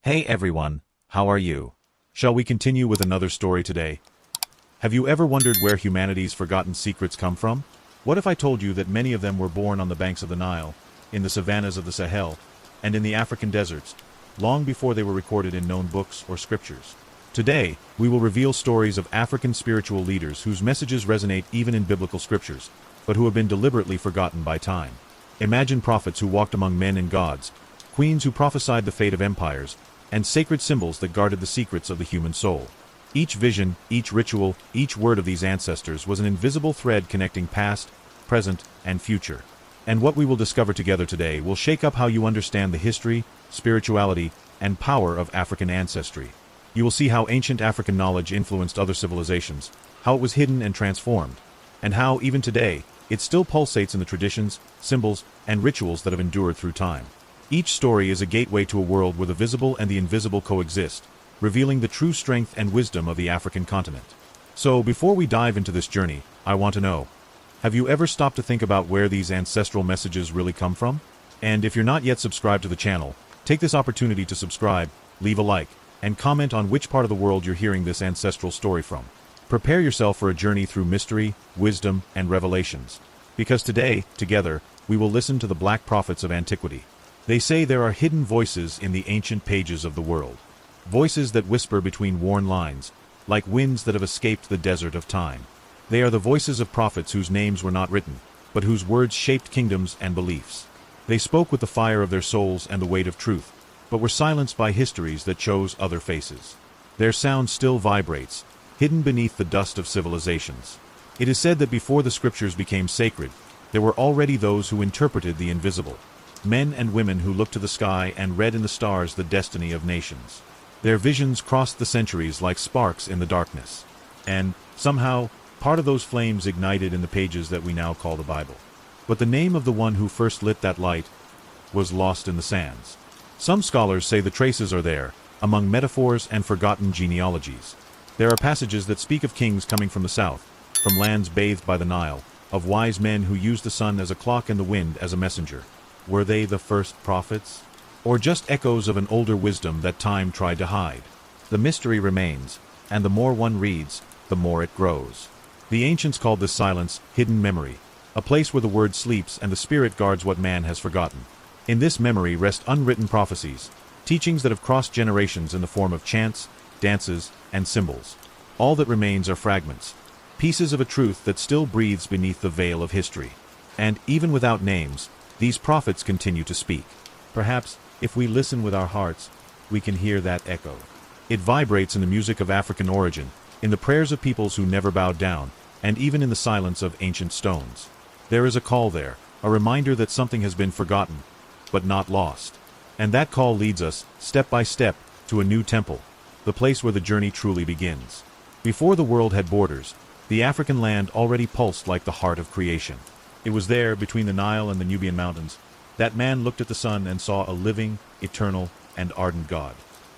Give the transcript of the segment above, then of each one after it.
Hey everyone, how are you? Shall we continue with another story today? Have you ever wondered where humanity's forgotten secrets come from? What if I told you that many of them were born on the banks of the Nile, in the savannas of the Sahel, and in the African deserts, long before they were recorded in known books or scriptures? Today, we will reveal stories of African spiritual leaders whose messages resonate even in biblical scriptures, but who have been deliberately forgotten by time. Imagine prophets who walked among men and gods, queens who prophesied the fate of empires, and sacred symbols that guarded the secrets of the human soul. Each vision, each ritual, each word of these ancestors was an invisible thread connecting past, present, and future. And what we will discover together today will shake up how you understand the history, spirituality, and power of African ancestry. You will see how ancient African knowledge influenced other civilizations, how it was hidden and transformed, and how, even today, it still pulsates in the traditions, symbols, and rituals that have endured through time. Each story is a gateway to a world where the visible and the invisible coexist, revealing the true strength and wisdom of the African continent. So, before we dive into this journey, I want to know, have you ever stopped to think about where these ancestral messages really come from? And if you're not yet subscribed to the channel, take this opportunity to subscribe, leave a like, and comment on which part of the world you're hearing this ancestral story from. Prepare yourself for a journey through mystery, wisdom, and revelations. Because today, together, we will listen to the black prophets of antiquity. They say there are hidden voices in the ancient pages of the world. Voices that whisper between worn lines, like winds that have escaped the desert of time. They are the voices of prophets whose names were not written, but whose words shaped kingdoms and beliefs. They spoke with the fire of their souls and the weight of truth, but were silenced by histories that chose other faces. Their sound still vibrates, hidden beneath the dust of civilizations. It is said that before the scriptures became sacred, there were already those who interpreted the invisible. Men and women who looked to the sky and read in the stars the destiny of nations. Their visions crossed the centuries like sparks in the darkness. And, somehow, part of those flames ignited in the pages that we now call the Bible. But the name of the one who first lit that light was lost in the sands. Some scholars say the traces are there, among metaphors and forgotten genealogies. There are passages that speak of kings coming from the south, from lands bathed by the Nile, of wise men who used the sun as a clock and the wind as a messenger. Were they the first prophets? Or just echoes of an older wisdom that time tried to hide? The mystery remains, and the more one reads, the more it grows. The ancients called this silence hidden memory, a place where the word sleeps and the spirit guards what man has forgotten. In this memory rest unwritten prophecies, teachings that have crossed generations in the form of chants, dances, and symbols. All that remains are fragments, pieces of a truth that still breathes beneath the veil of history. And even without names, these prophets continue to speak. Perhaps, if we listen with our hearts, we can hear that echo. It vibrates in the music of African origin, in the prayers of peoples who never bowed down, and even in the silence of ancient stones. There is a call there, a reminder that something has been forgotten, but not lost. And that call leads us, step by step, to a new temple, the place where the journey truly begins. Before the world had borders, the African land already pulsed like the heart of creation. It was there, between the Nile and the Nubian mountains, that man looked at the sun and saw a living, eternal, and ardent God.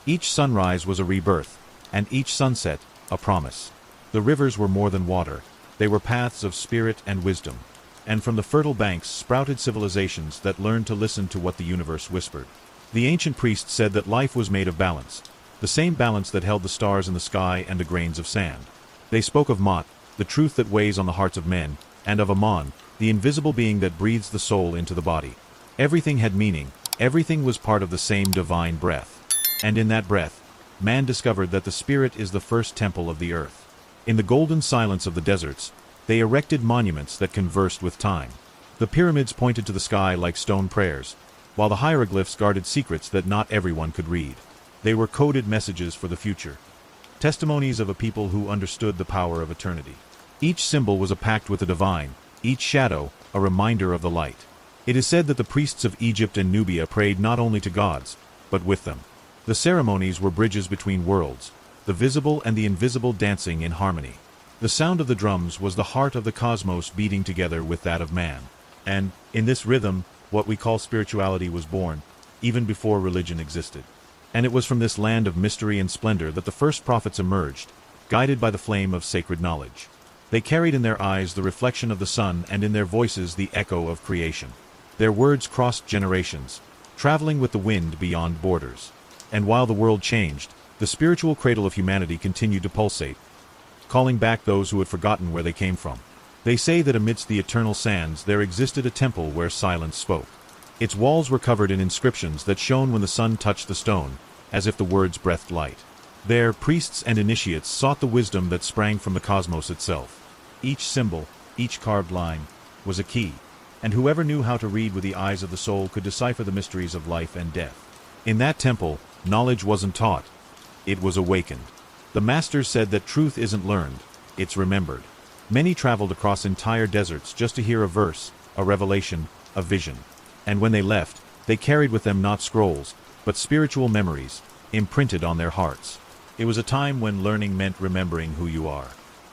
Each sunrise was a rebirth, and each sunset, a promise. The rivers were more than water, they were paths of spirit and wisdom. And from the fertile banks sprouted civilizations that learned to listen to what the universe whispered. The ancient priests said that life was made of balance, the same balance that held the stars in the sky and the grains of sand. They spoke of Mot, the truth that weighs on the hearts of men, and of Amon, the invisible being that breathes the soul into the body. Everything had meaning, everything was part of the same divine breath. And in that breath, man discovered that the spirit is the first temple of the earth. In the golden silence of the deserts, they erected monuments that conversed with time. The pyramids pointed to the sky like stone prayers, while the hieroglyphs guarded secrets that not everyone could read. They were coded messages for the future, testimonies of a people who understood the power of eternity. Each symbol was a pact with the divine, each shadow a reminder of the light. It is said that the priests of Egypt and Nubia prayed not only to gods, but with them. The ceremonies were bridges between worlds, the visible and the invisible dancing in harmony. The sound of the drums was the heart of the cosmos beating together with that of man. And, in this rhythm, what we call spirituality was born, even before religion existed. And it was from this land of mystery and splendor that the first prophets emerged, guided by the flame of sacred knowledge. They carried in their eyes the reflection of the sun and in their voices the echo of creation. Their words crossed generations, traveling with the wind beyond borders. And while the world changed, the spiritual cradle of humanity continued to pulsate, calling back those who had forgotten where they came from. They say that amidst the eternal sands there existed a temple where silence spoke. Its walls were covered in inscriptions that shone when the sun touched the stone, as if the words breathed light. There, priests and initiates sought the wisdom that sprang from the cosmos itself. Each symbol, each carved line, was a key, and whoever knew how to read with the eyes of the soul could decipher the mysteries of life and death. In that temple, knowledge wasn't taught, it was awakened. The masters said that truth isn't learned, it's remembered. Many traveled across entire deserts just to hear a verse, a revelation, a vision. And when they left, they carried with them not scrolls, but spiritual memories, imprinted on their hearts. It was a time when learning meant remembering who you are.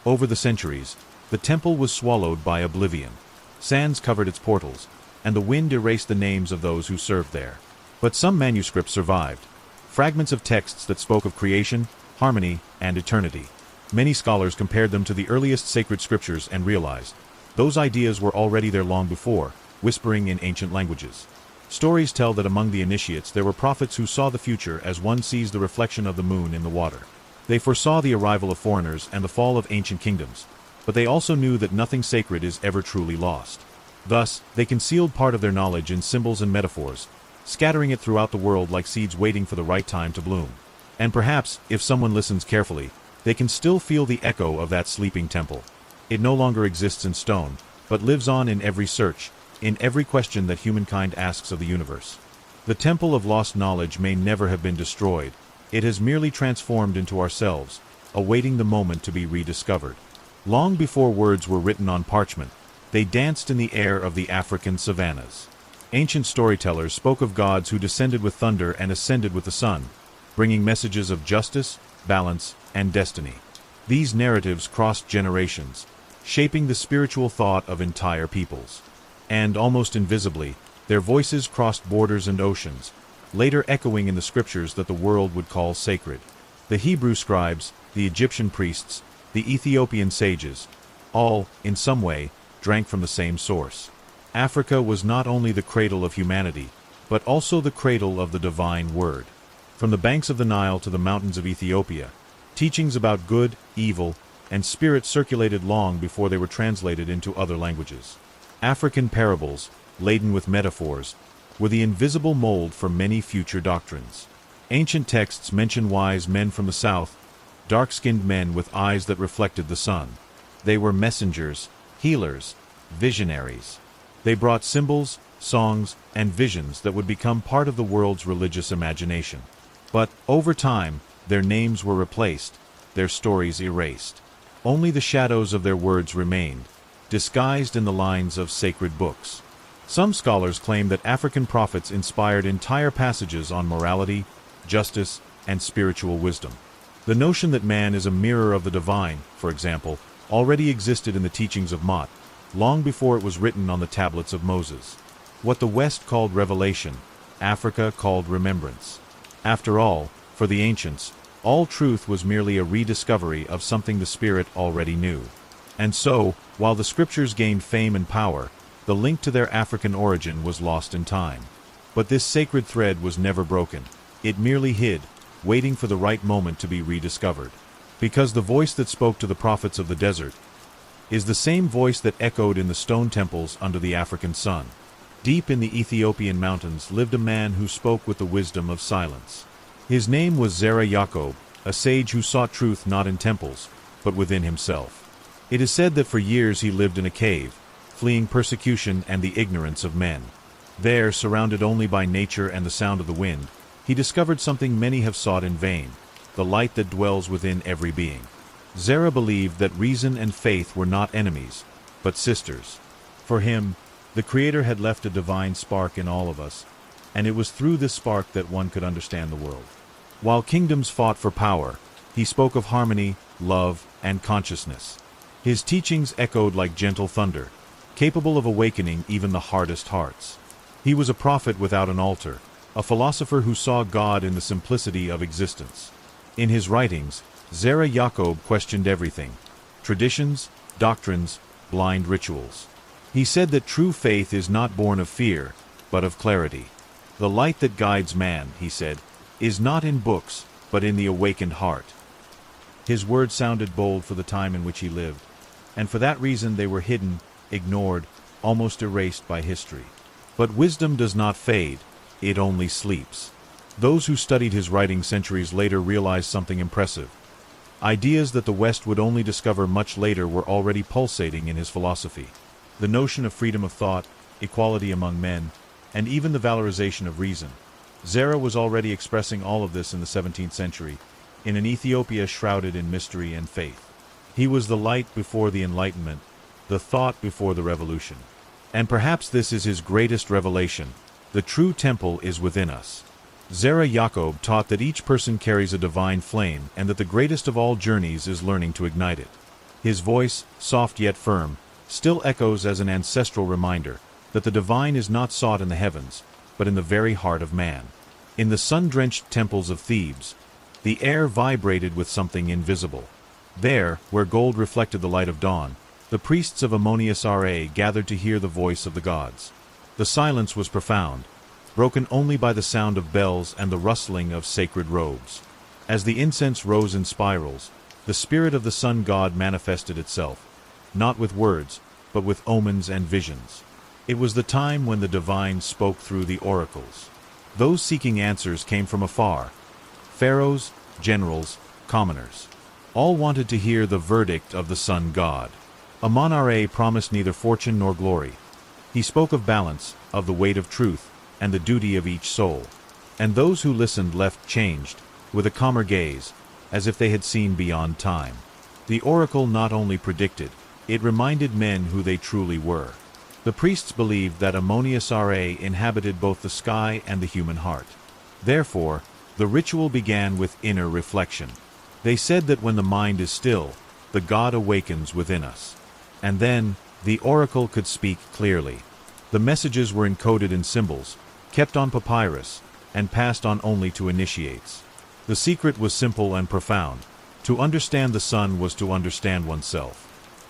Over the centuries, the temple was swallowed by oblivion. Sands covered its portals, and the wind erased the names of those who served there. But some manuscripts survived, fragments of texts that spoke of creation, harmony, and eternity. Many scholars compared them to the earliest sacred scriptures and realized those ideas were already there long before, whispering in ancient languages. Stories tell that among the initiates there were prophets who saw the future as one sees the reflection of the moon in the water. They foresaw the arrival of foreigners and the fall of ancient kingdoms, but they also knew that nothing sacred is ever truly lost. Thus, they concealed part of their knowledge in symbols and metaphors, scattering it throughout the world like seeds waiting for the right time to bloom. And perhaps, if someone listens carefully, they can still feel the echo of that sleeping temple. It no longer exists in stone, but lives on in every search, in every question that humankind asks of the universe. The temple of lost knowledge may never have been destroyed. It has merely transformed into ourselves, awaiting the moment to be rediscovered. Long before words were written on parchment, they danced in the air of the African savannas. Ancient storytellers spoke of gods who descended with thunder and ascended with the sun, bringing messages of justice, balance, and destiny. These narratives crossed generations, shaping the spiritual thought of entire peoples. And, almost invisibly, their voices crossed borders and oceans, later echoing in the scriptures that the world would call sacred. The Hebrew scribes, the Egyptian priests, the Ethiopian sages, all, in some way, drank from the same source. Africa was not only the cradle of humanity, but also the cradle of the divine word. From the banks of the Nile to the mountains of Ethiopia, teachings about good, evil, and spirit circulated long before they were translated into other languages. African parables, laden with metaphors, were the invisible mold for many future doctrines. Ancient texts mention wise men from the south, dark-skinned men with eyes that reflected the sun. They were messengers, healers, visionaries. They brought symbols, songs, and visions that would become part of the world's religious imagination. But, over time, their names were replaced, their stories erased. Only the shadows of their words remained, disguised in the lines of sacred books. Some scholars claim that African prophets inspired entire passages on morality, justice, and spiritual wisdom. The notion that man is a mirror of the divine, for example, already existed in the teachings of Mott, long before it was written on the tablets of Moses. What the West called revelation, Africa called remembrance. After all, for the ancients, all truth was merely a rediscovery of something the spirit already knew. And so, while the scriptures gained fame and power, the link to their African origin was lost in time. But this sacred thread was never broken. It merely hid, waiting for the right moment to be rediscovered. Because the voice that spoke to the prophets of the desert is the same voice that echoed in the stone temples under the African sun. Deep in the Ethiopian mountains lived a man who spoke with the wisdom of silence. His name was Zerah Yacob, a sage who sought truth not in temples, but within himself. It is said that for years he lived in a cave, fleeing persecution and the ignorance of men. There, surrounded only by nature and the sound of the wind, he discovered something many have sought in vain, the light that dwells within every being. Zerah believed that reason and faith were not enemies, but sisters. For him, the Creator had left a divine spark in all of us, and it was through this spark that one could understand the world. While kingdoms fought for power, he spoke of harmony, love, and consciousness. His teachings echoed like gentle thunder, capable of awakening even the hardest hearts. He was a prophet without an altar, a philosopher who saw God in the simplicity of existence. In his writings, Zerah Yacob questioned everything: traditions, doctrines, blind rituals. He said that true faith is not born of fear, but of clarity. The light that guides man, he said, is not in books, but in the awakened heart. His words sounded bold for the time in which he lived, and for that reason they were hidden, ignored, almost erased by history. But wisdom does not fade, it only sleeps. Those who studied his writing centuries later realized something impressive. Ideas that the West would only discover much later were already pulsating in his philosophy. The notion of freedom of thought, equality among men, and even the valorization of reason. Zara was already expressing all of this in the 17th century, in an Ethiopia shrouded in mystery and faith. He was the light before the Enlightenment, the thought before the revolution. And perhaps this is his greatest revelation: the true temple is within us. Zara Yacob taught that each person carries a divine flame and that the greatest of all journeys is learning to ignite it. His voice, soft yet firm, still echoes as an ancestral reminder that the divine is not sought in the heavens, but in the very heart of man. In the sun-drenched temples of Thebes, the air vibrated with something invisible. There, where gold reflected the light of dawn, the priests of Ammonius Ra gathered to hear the voice of the gods. The silence was profound, broken only by the sound of bells and the rustling of sacred robes. As the incense rose in spirals, the spirit of the sun god manifested itself, not with words, but with omens and visions. It was the time when the divine spoke through the oracles. Those seeking answers came from afar: pharaohs, generals, commoners. All wanted to hear the verdict of the sun god. Ammon-Ra promised neither fortune nor glory. He spoke of balance, of the weight of truth, and the duty of each soul. And those who listened left changed, with a calmer gaze, as if they had seen beyond time. The oracle not only predicted, it reminded men who they truly were. The priests believed that Ammonius Ra inhabited both the sky and the human heart. Therefore, the ritual began with inner reflection. They said that when the mind is still, the god awakens within us. And then, the oracle could speak clearly. The messages were encoded in symbols, kept on papyrus, and passed on only to initiates. The secret was simple and profound. To understand the sun was to understand oneself.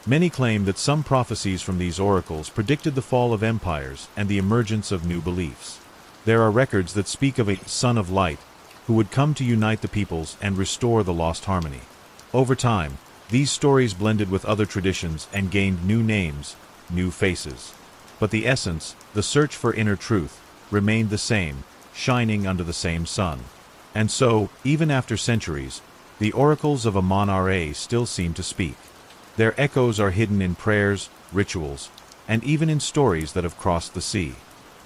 Many claim that some prophecies from these oracles predicted the fall of empires and the emergence of new beliefs. There are records that speak of a son of light who would come to unite the peoples and restore the lost harmony. Over time, these stories blended with other traditions and gained new names, new faces. But the essence, the search for inner truth, remained the same, shining under the same sun. And so, even after centuries, the oracles of Ammon-Ra still seem to speak. Their echoes are hidden in prayers, rituals, and even in stories that have crossed the sea.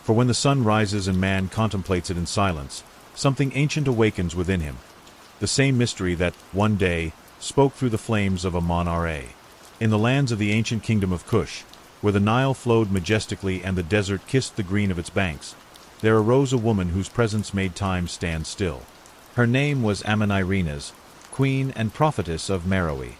For when the sun rises and man contemplates it in silence, something ancient awakens within him. The same mystery that, one day, spoke through the flames of Ammon-Ra. In the lands of the ancient kingdom of Kush, where the Nile flowed majestically and the desert kissed the green of its banks, there arose a woman whose presence made time stand still. Her name was Amon-Irina's, queen and prophetess of Meroe.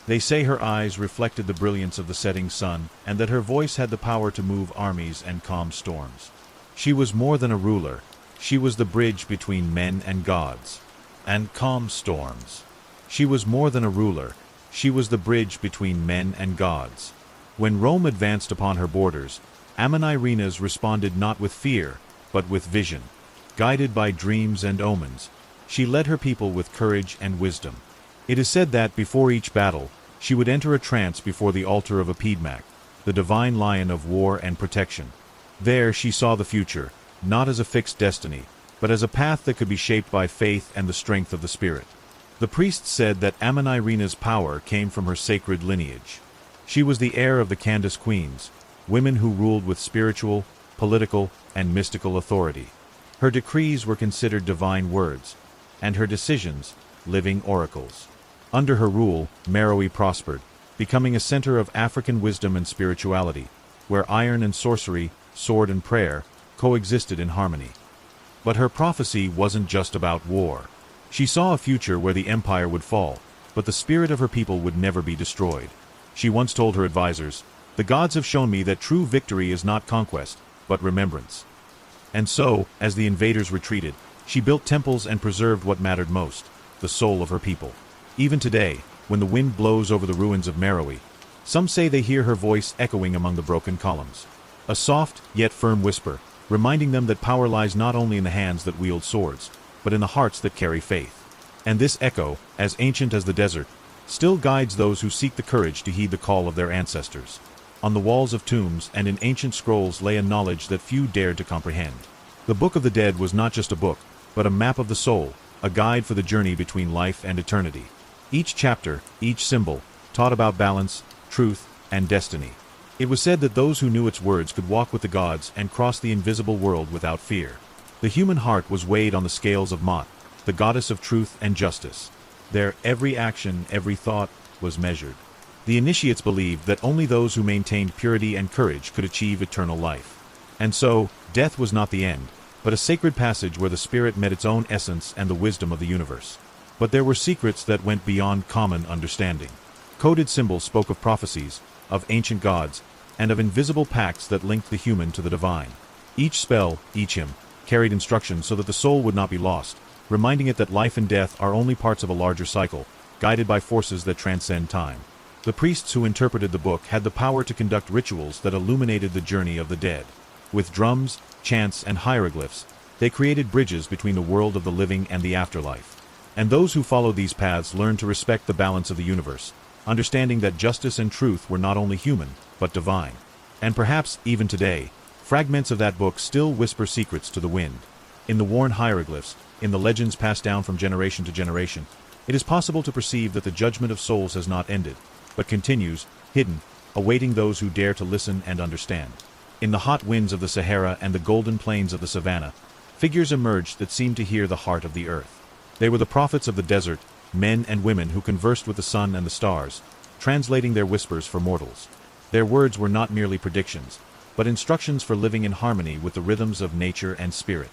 They say her eyes reflected the brilliance of the setting sun, and that her voice had the power to move armies and calm storms. She was more than a ruler, she was the bridge between men and gods. And calm storms. She was more than a ruler, she was the bridge between men and gods. When Rome advanced upon her borders, Amon-Irina's responded not with fear, but with vision. Guided by dreams and omens, she led her people with courage and wisdom. It is said that, before each battle, she would enter a trance before the altar of Epidmac, the divine lion of war and protection. There she saw the future, not as a fixed destiny, but as a path that could be shaped by faith and the strength of the spirit. The priests said that Amon-Irina's power came from her sacred lineage. She was the heir of the Candace queens, women who ruled with spiritual, political, and mystical authority. Her decrees were considered divine words, and her decisions, living oracles. Under her rule, Meroe prospered, becoming a center of African wisdom and spirituality, where iron and sorcery, sword and prayer, coexisted in harmony. But her prophecy wasn't just about war. She saw a future where the empire would fall, but the spirit of her people would never be destroyed. She once told her advisors, "The gods have shown me that true victory is not conquest, but remembrance." And so, as the invaders retreated, she built temples and preserved what mattered most, the soul of her people. Even today, when the wind blows over the ruins of Meroe, some say they hear her voice echoing among the broken columns. A soft, yet firm whisper, reminding them that power lies not only in the hands that wield swords, but in the hearts that carry faith. And this echo, as ancient as the desert, still guides those who seek the courage to heed the call of their ancestors. On the walls of tombs and in ancient scrolls lay a knowledge that few dared to comprehend. The Book of the Dead was not just a book, but a map of the soul, a guide for the journey between life and eternity. Each chapter, each symbol, taught about balance, truth, and destiny. It was said that those who knew its words could walk with the gods and cross the invisible world without fear. The human heart was weighed on the scales of Mot, the goddess of truth and justice. There, every action, every thought, was measured. The initiates believed that only those who maintained purity and courage could achieve eternal life. And so, death was not the end, but a sacred passage where the spirit met its own essence and the wisdom of the universe. But there were secrets that went beyond common understanding. Coded symbols spoke of prophecies, of ancient gods, and of invisible pacts that linked the human to the divine. Each spell, each hymn, carried instructions so that the soul would not be lost, reminding it that life and death are only parts of a larger cycle, guided by forces that transcend time. The priests who interpreted the book had the power to conduct rituals that illuminated the journey of the dead. With drums, chants, and hieroglyphs, they created bridges between the world of the living and the afterlife. And those who followed these paths learned to respect the balance of the universe, understanding that justice and truth were not only human, but divine. And perhaps, even today, fragments of that book still whisper secrets to the wind. In the worn hieroglyphs, in the legends passed down from generation to generation, it is possible to perceive that the judgment of souls has not ended, but continues, hidden, awaiting those who dare to listen and understand. In the hot winds of the Sahara and the golden plains of the savannah, figures emerged that seemed to hear the heart of the earth. They were the prophets of the desert, men and women who conversed with the sun and the stars, translating their whispers for mortals. Their words were not merely predictions, but instructions for living in harmony with the rhythms of nature and spirit.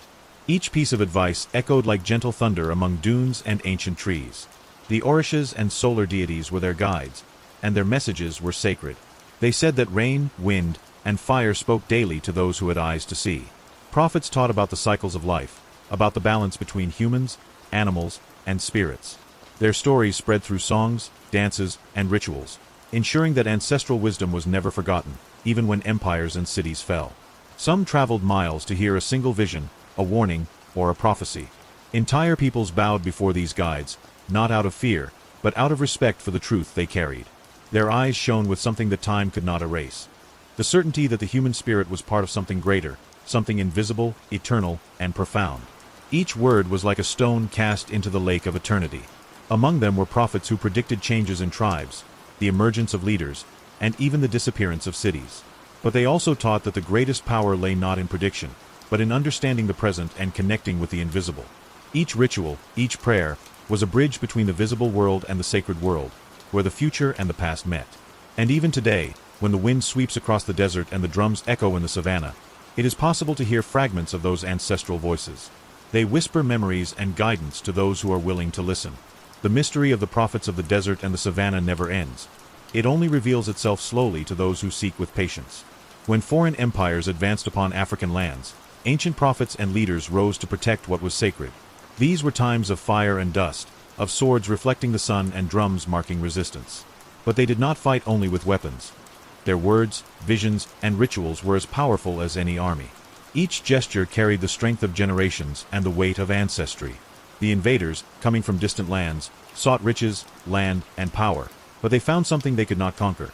Each piece of advice echoed like gentle thunder among dunes and ancient trees. The Orishas and solar deities were their guides, and their messages were sacred. They said that rain, wind, and fire spoke daily to those who had eyes to see. Prophets taught about the cycles of life, about the balance between humans, animals, and spirits. Their stories spread through songs, dances, and rituals, ensuring that ancestral wisdom was never forgotten, even when empires and cities fell. Some traveled miles to hear a single vision, a warning, or a prophecy. Entire peoples bowed before these guides, not out of fear, but out of respect for the truth they carried. Their eyes shone with something that time could not erase. The certainty that the human spirit was part of something greater, something invisible, eternal, and profound. Each word was like a stone cast into the lake of eternity. Among them were prophets who predicted changes in tribes, the emergence of leaders, and even the disappearance of cities. But they also taught that the greatest power lay not in prediction, but in understanding the present and connecting with the invisible. Each ritual, each prayer, was a bridge between the visible world and the sacred world, where the future and the past met. And even today, when the wind sweeps across the desert and the drums echo in the savannah, it is possible to hear fragments of those ancestral voices. They whisper memories and guidance to those who are willing to listen. The mystery of the prophets of the desert and the savannah never ends. It only reveals itself slowly to those who seek with patience. When foreign empires advanced upon African lands, ancient prophets and leaders rose to protect what was sacred. These were times of fire and dust, of swords reflecting the sun and drums marking resistance. But they did not fight only with weapons. Their words, visions, and rituals were as powerful as any army. Each gesture carried the strength of generations and the weight of ancestry. The invaders, coming from distant lands, sought riches, land, and power, but they found something they could not conquer: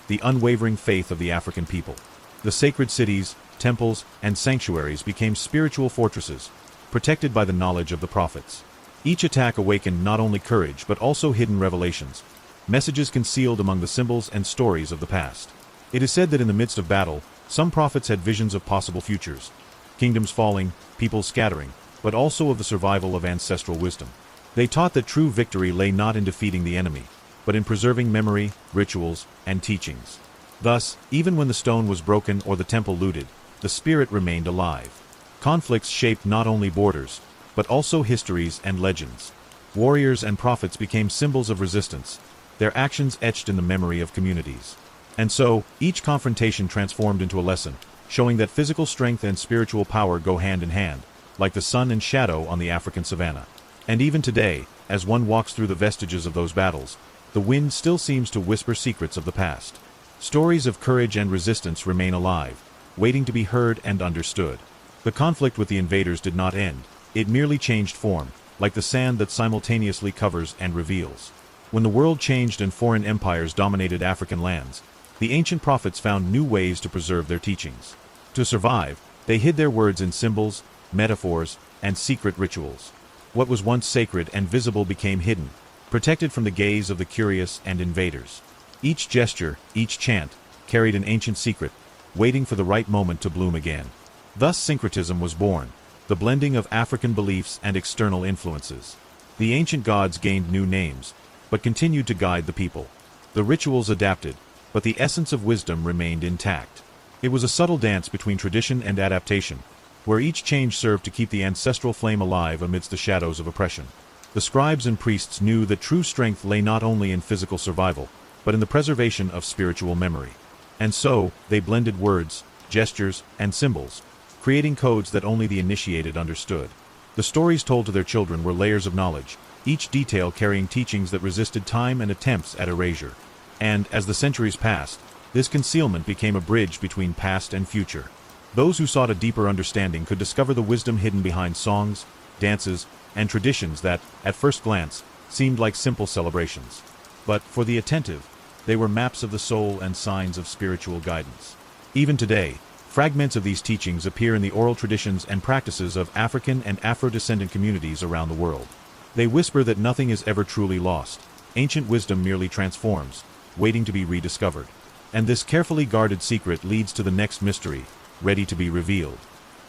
the unwavering faith of the African people. The sacred cities, temples, and sanctuaries became spiritual fortresses, protected by the knowledge of the prophets. Each attack awakened not only courage but also hidden revelations, messages concealed among the symbols and stories of the past. It is said that in the midst of battle, some prophets had visions of possible futures, kingdoms falling, peoples scattering, but also of the survival of ancestral wisdom. They taught that true victory lay not in defeating the enemy, but in preserving memory, rituals, and teachings. Thus, even when the stone was broken or the temple looted, the spirit remained alive. Conflicts shaped not only borders, but also histories and legends. Warriors and prophets became symbols of resistance, their actions etched in the memory of communities. And so, each confrontation transformed into a lesson, showing that physical strength and spiritual power go hand in hand, like the sun and shadow on the African savanna. And even today, as one walks through the vestiges of those battles, the wind still seems to whisper secrets of the past. Stories of courage and resistance remain alive, waiting to be heard and understood. The conflict with the invaders did not end, It merely changed form, like the sand that simultaneously covers and reveals. When the world changed and foreign empires dominated African lands, the ancient prophets found new ways to preserve their teachings. To survive, they hid their words in symbols, metaphors, and secret rituals. What was once sacred and visible became hidden, protected from the gaze of the curious and invaders. Each gesture, each chant, carried an ancient secret, waiting for the right moment to bloom again. Thus syncretism was born, the blending of African beliefs and external influences. The ancient gods gained new names, but continued to guide the people. The rituals adapted, but the essence of wisdom remained intact. It was a subtle dance between tradition and adaptation, where each change served to keep the ancestral flame alive amidst the shadows of oppression. The scribes and priests knew that true strength lay not only in physical survival, but in the preservation of spiritual memory. And so, they blended words, gestures, and symbols, creating codes that only the initiated understood. The stories told to their children were layers of knowledge, each detail carrying teachings that resisted time and attempts at erasure. And, as the centuries passed, this concealment became a bridge between past and future. Those who sought a deeper understanding could discover the wisdom hidden behind songs, dances, and traditions that, at first glance, seemed like simple celebrations. But, for the attentive, they were maps of the soul and signs of spiritual guidance. Even today, fragments of these teachings appear in the oral traditions and practices of African and Afro-descendant communities around the world. They whisper that nothing is ever truly lost. Ancient wisdom merely transforms, waiting to be rediscovered. And this carefully guarded secret leads to the next mystery, ready to be revealed.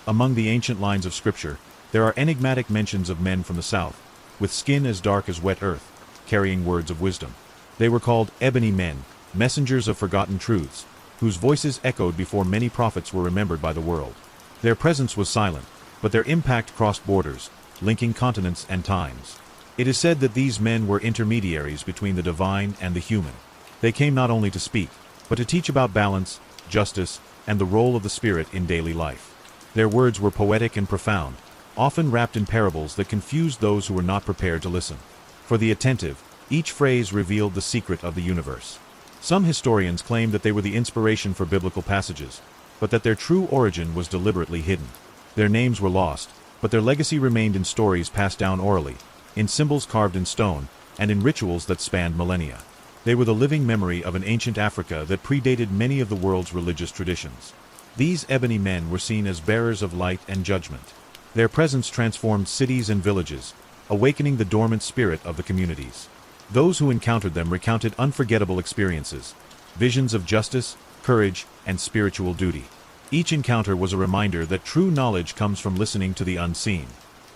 Among the ancient lines of scripture, there are enigmatic mentions of men from the south, with skin as dark as wet earth, carrying words of wisdom. They were called ebony men, messengers of forgotten truths, whose voices echoed before many prophets were remembered by the world. Their presence was silent, but their impact crossed borders, linking continents and times. It is said that these men were intermediaries between the divine and the human. They came not only to speak, but to teach about balance, justice, and the role of the spirit in daily life. Their words were poetic and profound, often wrapped in parables that confused those who were not prepared to listen. For the attentive, each phrase revealed the secret of the universe. Some historians claim that they were the inspiration for biblical passages, but that their true origin was deliberately hidden. Their names were lost, but their legacy remained in stories passed down orally, in symbols carved in stone, and in rituals that spanned millennia. They were the living memory of an ancient Africa that predated many of the world's religious traditions. These ebony men were seen as bearers of light and judgment. Their presence transformed cities and villages, awakening the dormant spirit of the communities. Those who encountered them recounted unforgettable experiences, visions of justice, courage, and spiritual duty. Each encounter was a reminder that true knowledge comes from listening to the unseen.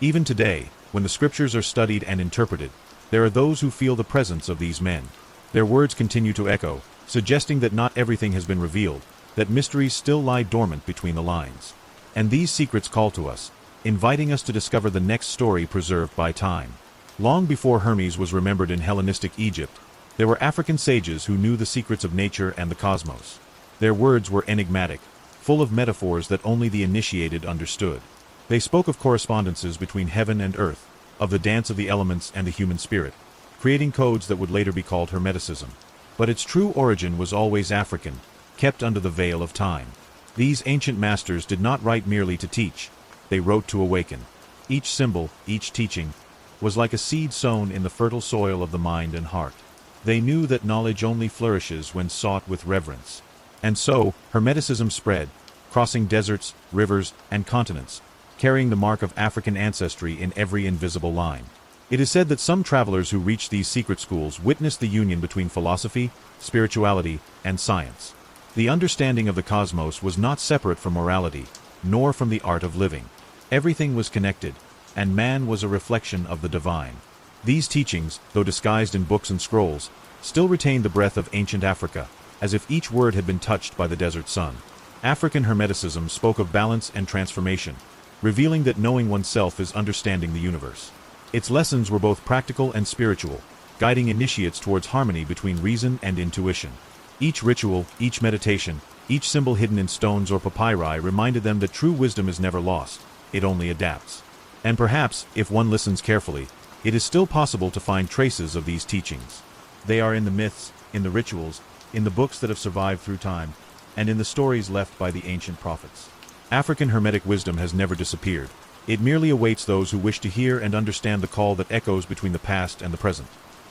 Even today, when the scriptures are studied and interpreted, there are those who feel the presence of these men. Their words continue to echo, suggesting that not everything has been revealed, that mysteries still lie dormant between the lines. And these secrets call to us, inviting us to discover the next story preserved by time. Long before Hermes was remembered in Hellenistic Egypt, there were African sages who knew the secrets of nature and the cosmos. Their words were enigmatic, full of metaphors that only the initiated understood. They spoke of correspondences between heaven and earth, of the dance of the elements and the human spirit, creating codes that would later be called Hermeticism. But its true origin was always African, kept under the veil of time. These ancient masters did not write merely to teach, they wrote to awaken. Each symbol, each teaching, was like a seed sown in the fertile soil of the mind and heart. They knew that knowledge only flourishes when sought with reverence. And so, Hermeticism spread, crossing deserts, rivers, and continents, carrying the mark of African ancestry in every invisible line. It is said that some travelers who reached these secret schools witnessed the union between philosophy, spirituality, and science. The understanding of the cosmos was not separate from morality, nor from the art of living. Everything was connected, and man was a reflection of the divine. These teachings, though disguised in books and scrolls, still retained the breath of ancient Africa, as if each word had been touched by the desert sun. African Hermeticism spoke of balance and transformation, revealing that knowing oneself is understanding the universe. Its lessons were both practical and spiritual, guiding initiates towards harmony between reason and intuition. Each ritual, each meditation, each symbol hidden in stones or papyri reminded them that true wisdom is never lost, it only adapts. And perhaps, if one listens carefully, it is still possible to find traces of these teachings. They are in the myths, in the rituals, in the books that have survived through time, and in the stories left by the ancient prophets. African Hermetic wisdom has never disappeared. It merely awaits those who wish to hear and understand the call that echoes between the past and the present.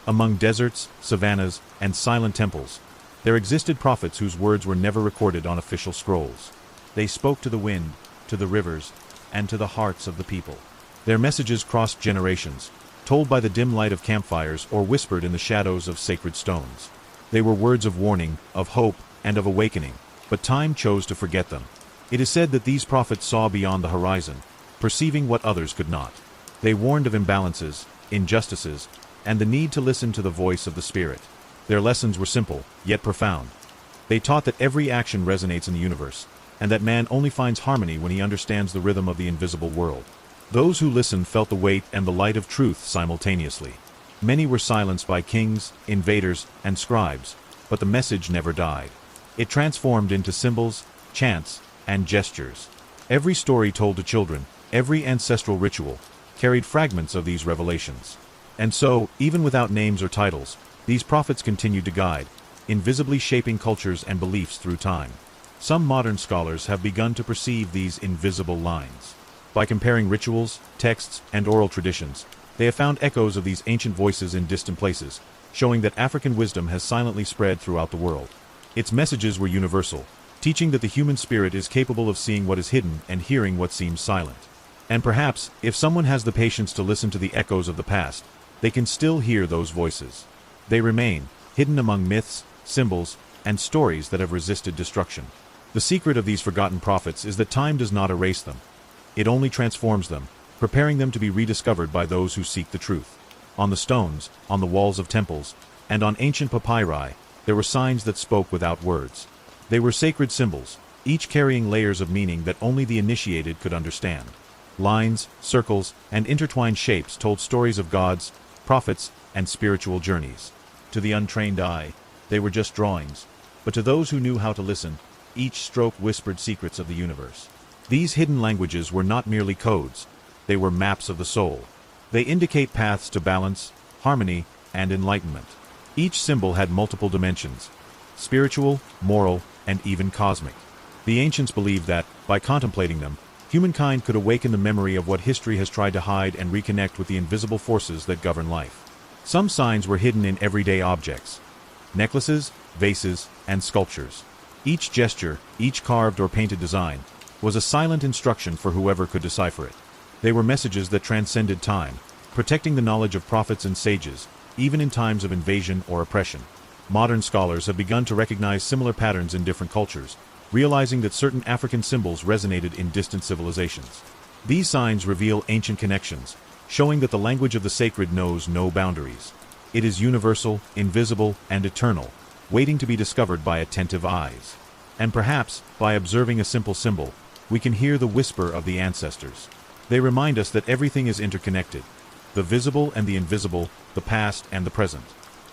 Among deserts, savannas, and silent temples, there existed prophets whose words were never recorded on official scrolls. They spoke to the wind, to the rivers, and to the hearts of the people. Their messages crossed generations, told by the dim light of campfires or whispered in the shadows of sacred stones. They were words of warning, of hope, and of awakening, but time chose to forget them. It is said that these prophets saw beyond the horizon, perceiving what others could not. They warned of imbalances, injustices, and the need to listen to the voice of the Spirit. Their lessons were simple, yet profound. They taught that every action resonates in the universe, and that man only finds harmony when he understands the rhythm of the invisible world. Those who listened felt the weight and the light of truth simultaneously. Many were silenced by kings, invaders, and scribes, but the message never died. It transformed into symbols, chants, and gestures. Every story told to children, every ancestral ritual, carried fragments of these revelations. And so, even without names or titles, these prophets continued to guide, invisibly shaping cultures and beliefs through time. Some modern scholars have begun to perceive these invisible lines. By comparing rituals, texts, and oral traditions, they have found echoes of these ancient voices in distant places, showing that African wisdom has silently spread throughout the world. Its messages were universal, teaching that the human spirit is capable of seeing what is hidden and hearing what seems silent. And perhaps, if someone has the patience to listen to the echoes of the past, they can still hear those voices. They remain, hidden among myths, symbols, and stories that have resisted destruction. The secret of these forgotten prophets is that time does not erase them. It only transforms them, preparing them to be rediscovered by those who seek the truth. On the stones, on the walls of temples, and on ancient papyri, there were signs that spoke without words. They were sacred symbols, each carrying layers of meaning that only the initiated could understand. Lines, circles, and intertwined shapes told stories of gods, prophets, and spiritual journeys. To the untrained eye, they were just drawings, but to those who knew how to listen, each stroke whispered secrets of the universe. These hidden languages were not merely codes, they were maps of the soul. They indicate paths to balance, harmony, and enlightenment. Each symbol had multiple dimensions: spiritual, moral, and even cosmic. The ancients believed that, by contemplating them, humankind could awaken the memory of what history has tried to hide and reconnect with the invisible forces that govern life. Some signs were hidden in everyday objects: necklaces, vases, and sculptures. Each gesture, each carved or painted design, was a silent instruction for whoever could decipher it. They were messages that transcended time, protecting the knowledge of prophets and sages, even in times of invasion or oppression. Modern scholars have begun to recognize similar patterns in different cultures, realizing that certain African symbols resonated in distant civilizations. These signs reveal ancient connections, showing that the language of the sacred knows no boundaries. It is universal, invisible, and eternal, waiting to be discovered by attentive eyes. And perhaps, by observing a simple symbol, we can hear the whisper of the ancestors. They remind us that everything is interconnected: the visible and the invisible, the past and the present.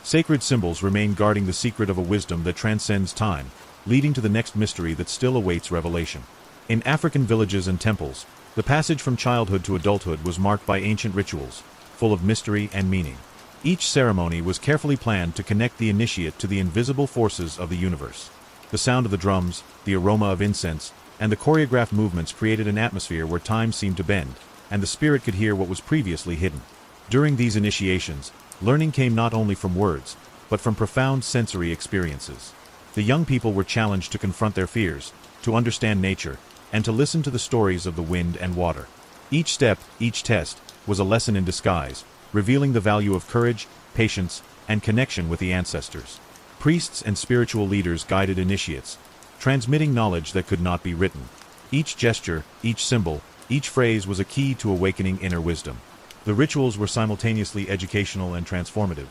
Sacred symbols remain guarding the secret of a wisdom that transcends time, leading to the next mystery that still awaits revelation. In African villages and temples, the passage from childhood to adulthood was marked by ancient rituals, full of mystery and meaning. Each ceremony was carefully planned to connect the initiate to the invisible forces of the universe. The sound of the drums, the aroma of incense, and the choreographed movements created an atmosphere where time seemed to bend, and the spirit could hear what was previously hidden. During these initiations, learning came not only from words, but from profound sensory experiences. The young people were challenged to confront their fears, to understand nature, and to listen to the stories of the wind and water. Each step, each test, was a lesson in disguise, revealing the value of courage, patience, and connection with the ancestors. Priests and spiritual leaders guided initiates, transmitting knowledge that could not be written. Each gesture, each symbol, each phrase was a key to awakening inner wisdom. The rituals were simultaneously educational and transformative,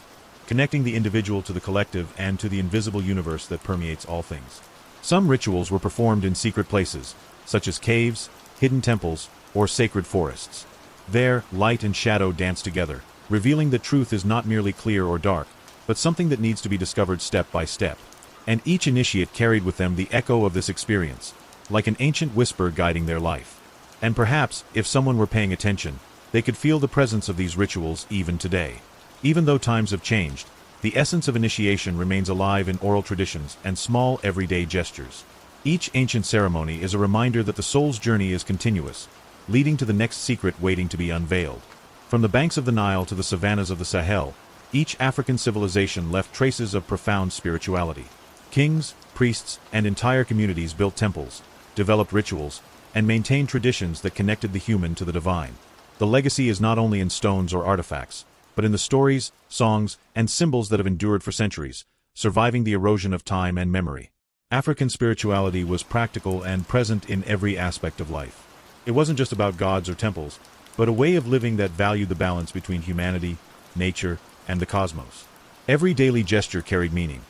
connecting the individual to the collective and to the invisible universe that permeates all things. Some rituals were performed in secret places, such as caves, hidden temples, or sacred forests. There, light and shadow danced together, revealing that truth is not merely clear or dark, but something that needs to be discovered step by step. And each initiate carried with them the echo of this experience, like an ancient whisper guiding their life. And perhaps, if someone were paying attention, they could feel the presence of these rituals even today. Even though times have changed, the essence of initiation remains alive in oral traditions and small everyday gestures. Each ancient ceremony is a reminder that the soul's journey is continuous, leading to the next secret waiting to be unveiled. From the banks of the Nile to the savannas of the Sahel, each African civilization left traces of profound spirituality. Kings, priests, and entire communities built temples, developed rituals, and maintained traditions that connected the human to the divine. The legacy is not only in stones or artifacts, but in the stories, songs, and symbols that have endured for centuries, surviving the erosion of time and memory. African spirituality was practical and present in every aspect of life. It wasn't just about gods or temples, but a way of living that valued the balance between humanity, nature, and the cosmos. Every daily gesture carried meaning.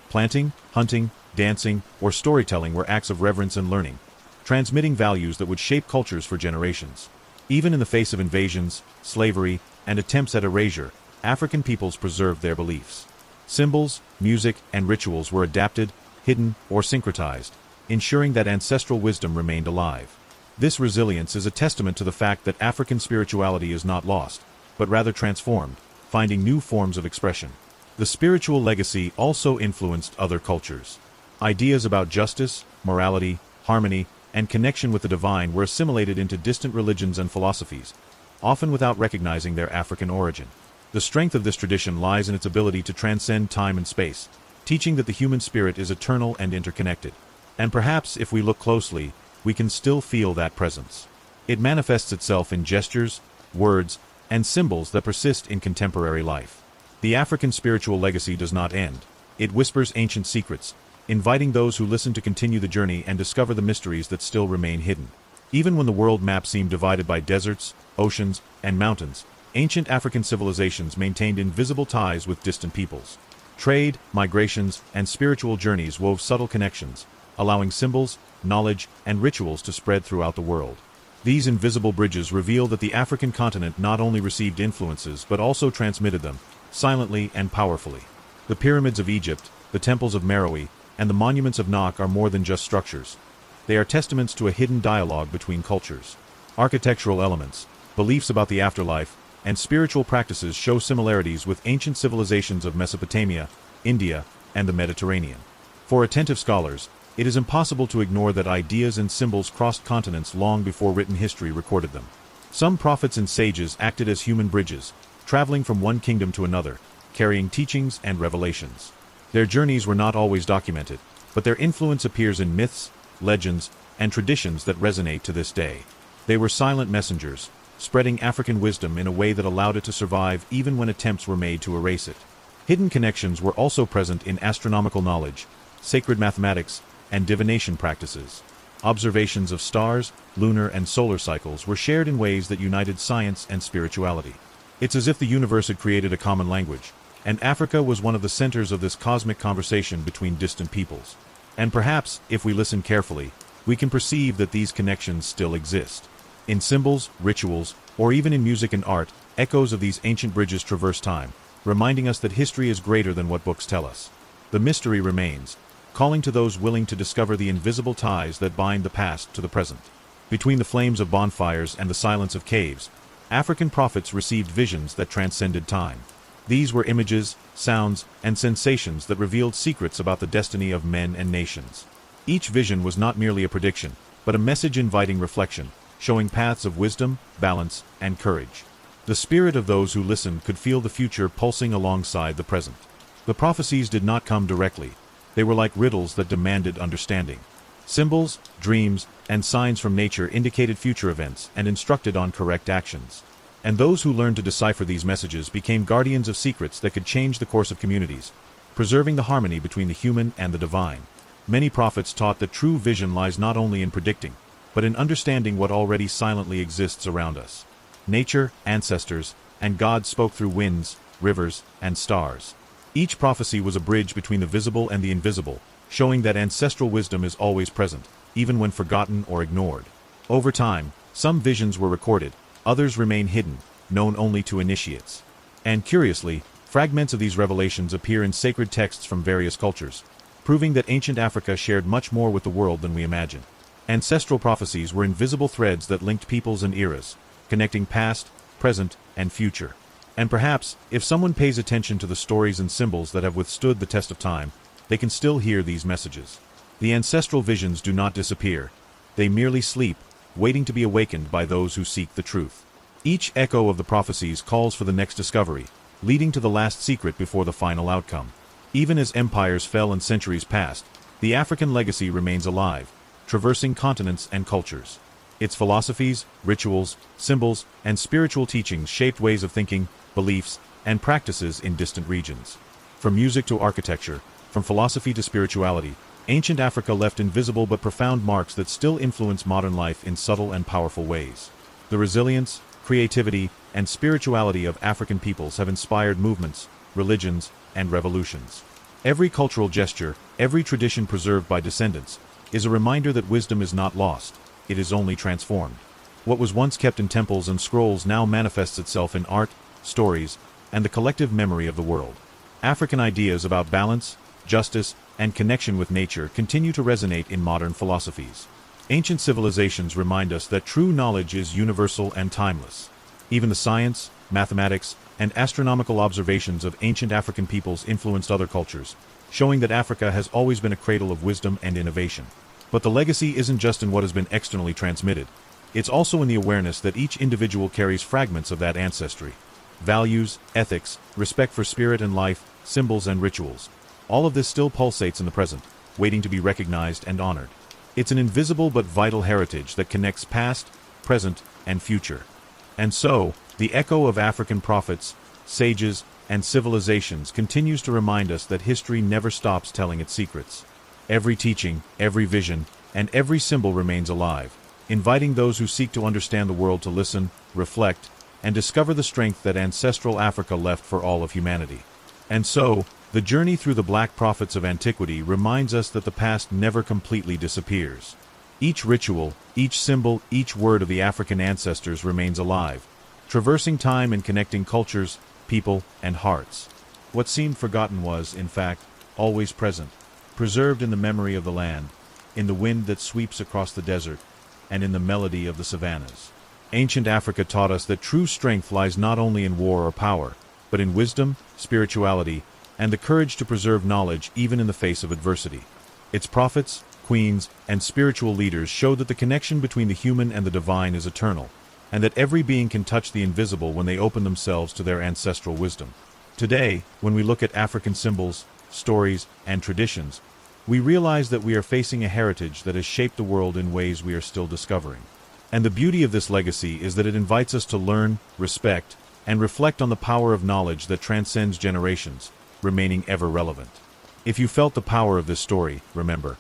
Planting, hunting, dancing, or storytelling were acts of reverence and learning, transmitting values that would shape cultures for generations. Even in the face of invasions, slavery, and attempts at erasure, African peoples preserved their beliefs. Symbols, music, and rituals were adapted, hidden, or syncretized, ensuring that ancestral wisdom remained alive. This resilience is a testament to the fact that African spirituality is not lost, but rather transformed, finding new forms of expression. The spiritual legacy also influenced other cultures. Ideas about justice, morality, harmony, and connection with the divine were assimilated into distant religions and philosophies, often without recognizing their African origin. The strength of this tradition lies in its ability to transcend time and space, teaching that the human spirit is eternal and interconnected. And perhaps, if we look closely, we can still feel that presence. It manifests itself in gestures, words, and symbols that persist in contemporary life. The African spiritual legacy does not end. It whispers ancient secrets, inviting those who listen to continue the journey and discover the mysteries that still remain hidden. Even when the world map seemed divided by deserts, oceans, and mountains, ancient African civilizations maintained invisible ties with distant peoples. Trade, migrations, and spiritual journeys wove subtle connections, allowing symbols, knowledge, and rituals to spread throughout the world. These invisible bridges reveal that the African continent not only received influences but also transmitted them, silently and powerfully. The pyramids of Egypt, the temples of Meroe, and the monuments of Nak are more than just structures. They are testaments to a hidden dialogue between cultures. Architectural elements, beliefs about the afterlife, and spiritual practices show similarities with ancient civilizations of Mesopotamia, India, and the Mediterranean. For attentive scholars, it is impossible to ignore that ideas and symbols crossed continents long before written history recorded them. Some prophets and sages acted as human bridges, traveling from one kingdom to another, carrying teachings and revelations. Their journeys were not always documented, but their influence appears in myths, legends, and traditions that resonate to this day. They were silent messengers, spreading African wisdom in a way that allowed it to survive even when attempts were made to erase it. Hidden connections were also present in astronomical knowledge, sacred mathematics, and divination practices. Observations of stars, lunar, and solar cycles were shared in ways that united science and spirituality. It's as if the universe had created a common language, and Africa was one of the centers of this cosmic conversation between distant peoples. And perhaps, if we listen carefully, we can perceive that these connections still exist. In symbols, rituals, or even in music and art, echoes of these ancient bridges traverse time, reminding us that history is greater than what books tell us. The mystery remains, calling to those willing to discover the invisible ties that bind the past to the present. Between the flames of bonfires and the silence of caves, African prophets received visions that transcended time. These were images, sounds, and sensations that revealed secrets about the destiny of men and nations. Each vision was not merely a prediction, but a message inviting reflection, showing paths of wisdom, balance, and courage. The spirit of those who listened could feel the future pulsing alongside the present. The prophecies did not come directly. They were like riddles that demanded understanding. Symbols, dreams, and signs from nature indicated future events and instructed on correct actions. And those who learned to decipher these messages became guardians of secrets that could change the course of communities, preserving the harmony between the human and the divine. Many prophets taught that true vision lies not only in predicting, but in understanding what already silently exists around us. Nature, ancestors, and God spoke through winds, rivers, and stars. Each prophecy was a bridge between the visible and the invisible, showing that ancestral wisdom is always present, even when forgotten or ignored. Over time, some visions were recorded, others remain hidden, known only to initiates. And curiously, fragments of these revelations appear in sacred texts from various cultures, proving that ancient Africa shared much more with the world than we imagine. Ancestral prophecies were invisible threads that linked peoples and eras, connecting past, present, and future. And perhaps, if someone pays attention to the stories and symbols that have withstood the test of time, they can still hear these messages. The ancestral visions do not disappear. They merely sleep, waiting to be awakened by those who seek the truth. Each echo of the prophecies calls for the next discovery, leading to the last secret before the final outcome. Even as empires fell and centuries passed, the African legacy remains alive, traversing continents and cultures. Its philosophies, rituals, symbols, and spiritual teachings shaped ways of thinking, beliefs, and practices in distant regions. From music to architecture, from philosophy to spirituality, ancient Africa left invisible but profound marks that still influence modern life in subtle and powerful ways. The resilience, creativity, and spirituality of African peoples have inspired movements, religions, and revolutions. Every cultural gesture, every tradition preserved by descendants, is a reminder that wisdom is not lost, it is only transformed. What was once kept in temples and scrolls now manifests itself in art, stories, and the collective memory of the world. African ideas about balance, justice, and connection with nature continue to resonate in modern philosophies. Ancient civilizations remind us that true knowledge is universal and timeless. Even the science, mathematics, and astronomical observations of ancient African peoples influenced other cultures, showing that Africa has always been a cradle of wisdom and innovation. But the legacy isn't just in what has been externally transmitted. It's also in the awareness that each individual carries fragments of that ancestry. Values, ethics, respect for spirit and life, symbols and rituals. All of this still pulsates in the present, waiting to be recognized and honored. It's an invisible but vital heritage that connects past, present, and future. And so, the echo of African prophets, sages, and civilizations continues to remind us that history never stops telling its secrets. Every teaching, every vision, and every symbol remains alive, inviting those who seek to understand the world to listen, reflect, and discover the strength that ancestral Africa left for all of humanity. And so, the journey through the Black Prophets of antiquity reminds us that the past never completely disappears. Each ritual, each symbol, each word of the African ancestors remains alive, traversing time and connecting cultures, people, and hearts. What seemed forgotten was, in fact, always present, preserved in the memory of the land, in the wind that sweeps across the desert, and in the melody of the savannas. Ancient Africa taught us that true strength lies not only in war or power, but in wisdom, spirituality, and the courage to preserve knowledge even in the face of adversity. Its prophets, queens, and spiritual leaders showed that the connection between the human and the divine is eternal, and that every being can touch the invisible when they open themselves to their ancestral wisdom. Today, when we look at African symbols, stories, and traditions, we realize that we are facing a heritage that has shaped the world in ways we are still discovering. And the beauty of this legacy is that it invites us to learn, respect, and reflect on the power of knowledge that transcends generations, remaining ever relevant. If you felt the power of this story, remember,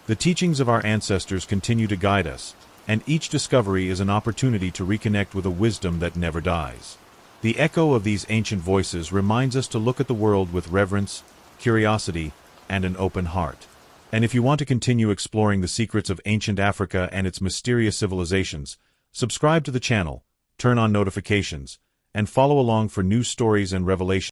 the teachings of our ancestors continue to guide us, and each discovery is an opportunity to reconnect with a wisdom that never dies. The echo of these ancient voices reminds us to look at the world with reverence, curiosity, and an open heart. And if you want to continue exploring the secrets of ancient Africa and its mysterious civilizations, subscribe to the channel, turn on notifications, and follow along for new stories and revelations.